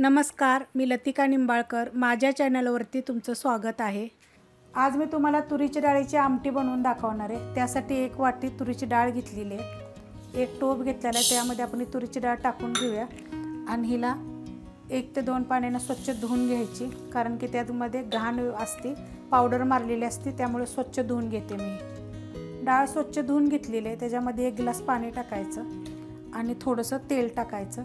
नमस्कार, मी लतिका निंबाळकर. माझ्या चॅनलवरती तुमचं स्वागत आहे. आज मी तुम्हाला तुरीची डाळीची आमटी बनवून दाखवणार आहे. त्यासाठी 1 वाटी तुरीची डाळ घेतलेली आहे. 1 टोप घेतलेला आहे. त्यामध्ये आपण ही तुरीची डाळ टाकून घेऊया आणि हिला 1 ते 2 पाण्याने स्वच्छ धुवून घ्यायची, कारण की त्यामध्ये घाण असते, पावडर मारलेली असते, त्यामुळे स्वच्छ धुवून घेते मी. डाळ स्वच्छ धुवून घेतलेली आहे. त्याच्यामध्ये 1 ग्लास पाणी टाकायचं आणि थोडंसं तेल टाकायचं.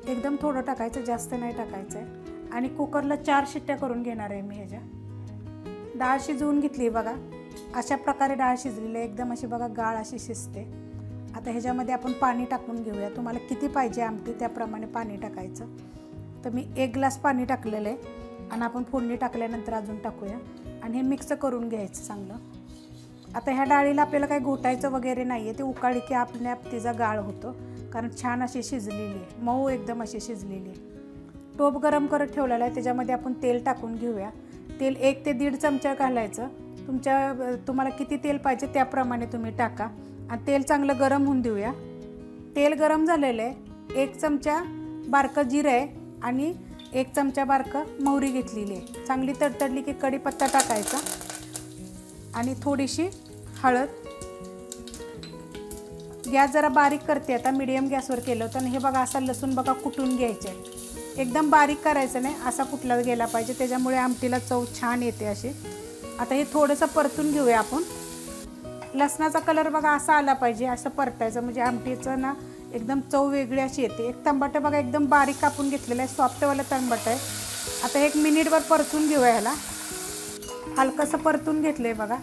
एकदम थोडं टाकायचं, जास्त नाही टाकायचं आहे. आणि कुकरला 4 शिट्ट्या करून घेणार आहे मी. ह्याच्या डाळ शिजवून घेतली बघा. अशा प्रकारे डाळ शिजलेली आहे. एकदम अशी बघा गाळ अशी शिजते. आता ह्याच्यामध्ये आपण पाणी टाकून घेऊया. तुम्हाला किती पाहिजे आमटी त्याप्रमाणे पाणी टाकायचं. तर मी 1 ग्लास पाणी टाकलेलं आहे आणि आपण फोडणी टाकल्यानंतर अजून टाकूया आणि हे मिक्स करून घ्यायचं चांगलं. आता ह्या डाळीला आपल्याला काही घोटायचं वगैरे नाही आहे. ते उकाळली की आपल्याला तिचा गाळ होतो, कारण छान अशी शिजलेली आहे, मऊ एकदम अशी शिजलेली आहे. टोप गरम करत ठेवलेला आहे. त्याच्यामध्ये आपण तेल टाकून घेऊया. तेल 1 ते 1.5 चमचा घालायचं. तुम्हाला किती तेल पाहिजे त्याप्रमाणे तुम्ही टाका आणि तेल चांगलं गरम होऊन देऊया. तेल गरम झालेलं आहे. 1 चमचा बारकं जिरं आहे आणि 1 चमचा बारकं मोहरी घेतलेली आहे. चांगली तडतडली की कढीपत्ता टाकायचा आणि थोडीशी हळद. गॅस जरा बारीक करते आता, मीडियम गॅसवर केलं होतं. आणि हे बघा असा लसूण बघा कुटून घ्यायचं आहे. एकदम बारीक करायचं नाही, असा कुटला गेला पाहिजे, त्याच्यामुळे आमटीला चव छान येते अशी. आता हे थोडंसं परतून घेऊया आपण. लसणाचा कलर बघा असा आला पाहिजे, असं परतायचं, म्हणजे आमटीचं ना एकदम चव वेगळी अशी येते. 1 टमाटर बघा एकदम बारीक कापून घेतलेलं आहे, सॉफ्टवाला टमाटर आहे. आता 1 मिनिटभर परतून घेऊया ह्याला. हलकंसं परतून घेतलं आहे बघा.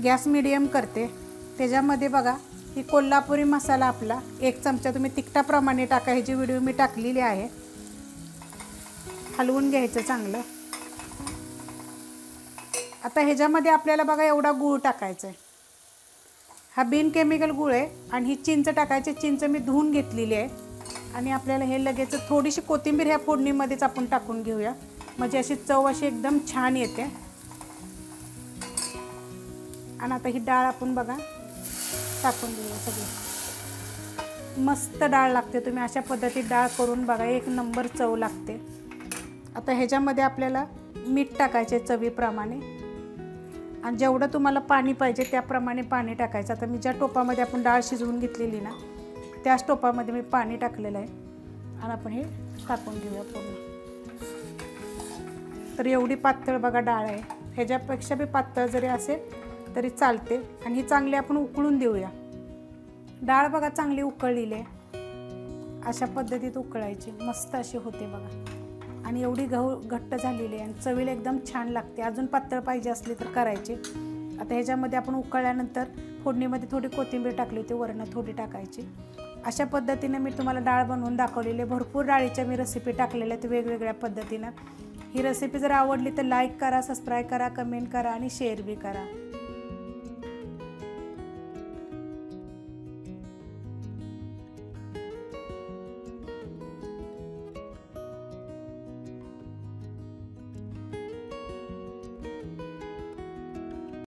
गॅस मीडियम करते. त्याच्यामध्ये बघा ही कोल्हापुरी मसाला आपला 1 चमचा तुम्ही तिखटाप्रमाणे टाका. ह्याची व्हिडिओ मी टाकलेली आहे. हलवून घ्यायचं चांगलं. आता ह्याच्यामध्ये आपल्याला बघा एवढा गूळ टाकायचा आहे. हा बिन केमिकल गूळ आहे. आणि ही चिंच टाकायची. चिंच मी धुवून घेतलेली आहे. आणि आपल्याला हे लगेच थोडीशी कोथिंबीर ह्या फोडणीमध्येच आपण टाकून घेऊया, म्हणजे अशी चव अशी एकदम छान येते. आणि आता ही डाळ आपण बघा टाकून देऊया सगळी. मस्त डाळ लागते. तुम्ही अशा पद्धतीत डाळ करून बघा, 1 नंबर चव लागते. आता ह्याच्यामध्ये आपल्याला मीठ टाकायचे चवीप्रमाणे आणि जेवढं तुम्हाला पाणी पाहिजे त्याप्रमाणे पाणी टाकायचं. आता मी ज्या टोपामध्ये आपण डाळ शिजवून घेतलेली ना, त्याच टोपामध्ये मी पाणी टाकलेलं आहे आणि आपण हे टाकून घेऊया पूर्ण. तर एवढी पातळ बघा डाळ आहे. ह्याच्यापेक्षा बी पातळ जरी असेल तरी चालते. आणि ही चांगली आपण उकळून देऊया. डाळ बघा चांगली उकळलेली आहे. अशा पद्धतीत उकळायची, मस्त अशी होते बघा. आणि एवढी घट्ट झालेली आहे आणि चवीला एकदम छान लागते. अजून पातळ पाहिजे असली तर करायची. आता ह्याच्यामध्ये आपण उकळल्यानंतर फोडणीमध्ये थोडी कोथिंबीर टाकली होती, वरण थोडी टाकायची. अशा पद्धतीने मी तुम्हाला डाळ बनवून दाखवलेली आहे. भरपूर डाळीच्या मी रेसिपी टाकलेल्या आहेत वेगवेगळ्या पद्धतीनं. ही रेसिपी जर आवडली तर लाईक करा, सबस्क्राईब करा, कमेंट करा आणि शेअर बी करा.